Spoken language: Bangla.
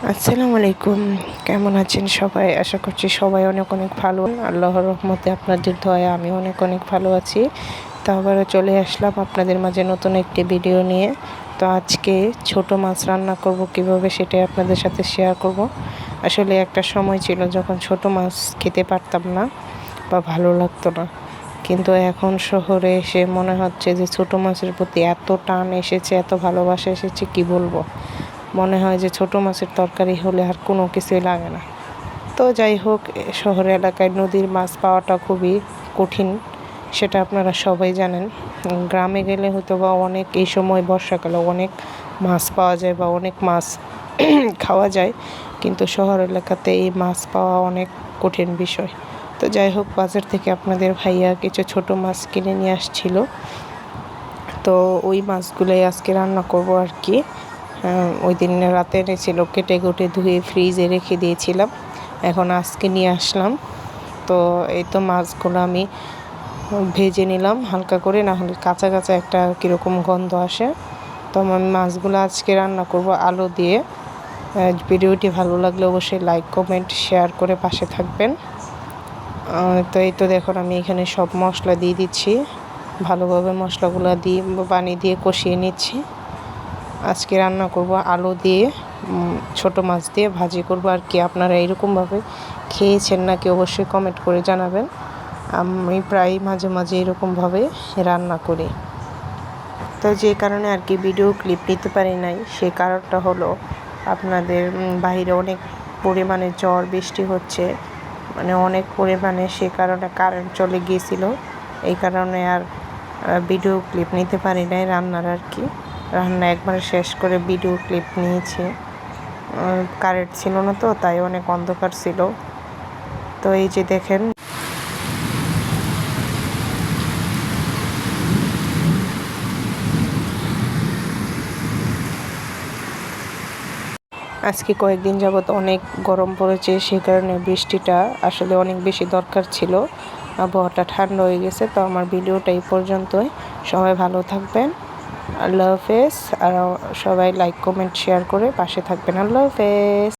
আসসালামু আলাইকুম। কেমন আছেন সবাই? আশা করছি সবাই অনেক অনেক ভালো। আল্লাহর রহমতে আপনাদের দয়ায় আমি অনেক অনেক ভালো আছি। তো আবারও চলে আসলাম আপনাদের মাঝে নতুন একটি ভিডিও নিয়ে। তো আজকে ছোট মাছ রান্না করব কিভাবে সেটাই আপনাদের সাথে শেয়ার করব। আসলে একটা সময় ছিল যখন ছোট মাছ খেতে পারতাম না বা ভালো লাগতো না, কিন্তু এখন শহরে এসে মনে হচ্ছে যে ছোট মাছের প্রতি এত টান এসেছে, এত ভালোবাসা এসেছে, কি বলবো। মনে হয় যে ছোট মাছের তরকারি হলে আর কোনো কিছুই লাগে না। তো যাই হোক, শহর এলাকায় নদীর মাছ পাওয়াটা খুবই কঠিন, সেটা আপনারা সবাই জানেন। গ্রামে গেলে হয়তো বা অনেক, এই সময় বর্ষাকালে অনেক মাছ পাওয়া যায় বা অনেক মাছ খাওয়া যায়, কিন্তু শহর এলাকাতে এই মাছ পাওয়া অনেক কঠিন বিষয়। তো যাই হোক, বাজার থেকে আপনাদের ভাইয়া কিছু ছোট মাছ কিনে নিয়ে আসছিল। তো ওই মাছগুলোই আজকে রান্না করব আর কি। ওই দিন রাতে এনেছিল, কেটে কুটে ধুয়ে ফ্রিজে রেখে দিয়েছিলাম, এখন আজকে নিয়ে আসলাম। তো এই তো মাছগুলো আমি ভেজে নিলাম হালকা করে, না হলে কাঁচা কাঁচা একটা কীরকম গন্ধ আসে। তো আমি মাছগুলো আজকে রান্না করব আলু দিয়ে। ভিডিওটি ভালো লাগলে অবশ্যই লাইক কমেন্ট শেয়ার করে পাশে থাকবেন। তো এই তো দেখুন, আমি এখানে সব মশলা দিয়ে দিচ্ছি, ভালোভাবে মশলাগুলো দিয়ে পানি দিয়ে কষিয়ে নিচ্ছি। আজকে রান্না করব আলু দিয়ে, ছোট মাছ দিয়ে ভাজি করব আর কি। আপনারা এরকমভাবে খেয়েছেন নাকি অবশ্যই কমেন্ট করে জানাবেন। আমি প্রায় মাঝে মাঝে এরকমভাবে রান্না করি। তো যে কারণে আর কি ভিডিও ক্লিপ নিতে পারি নাই, সে কারণটা হলো আপনাদের বাইরে অনেক পরিমাণে ঝড় বৃষ্টি হচ্ছে, মানে অনেক পরিমাণে, সে কারণে কারেন্ট চলে গিয়েছিল। এই কারণে আর ভিডিও ক্লিপ নিতে পারি নাই রান্নার আর কি। রান্না একবারে শেষ করে ভিডিও ক্লিপ নিয়েছি। কারেন্ট ছিল না, তো তাই অনেক অন্ধকার ছিল। তো এই যে দেখেন, আজকে কয়েকদিন যাবৎ অনেক গরম পড়েছে, সে কারণে বৃষ্টিটা আসলে অনেক বেশি দরকার ছিল। আবহাওয়াটা ঠান্ডা হয়ে গেছে। তো আমার ভিডিওটা এই পর্যন্তই। সবাই ভালো থাকবেন। আল্লাহ হাফেজ। আর সবাই লাইক কমেন্ট শেয়ার করে পাশে থাকবেন। আল্লাহ হাফেজ।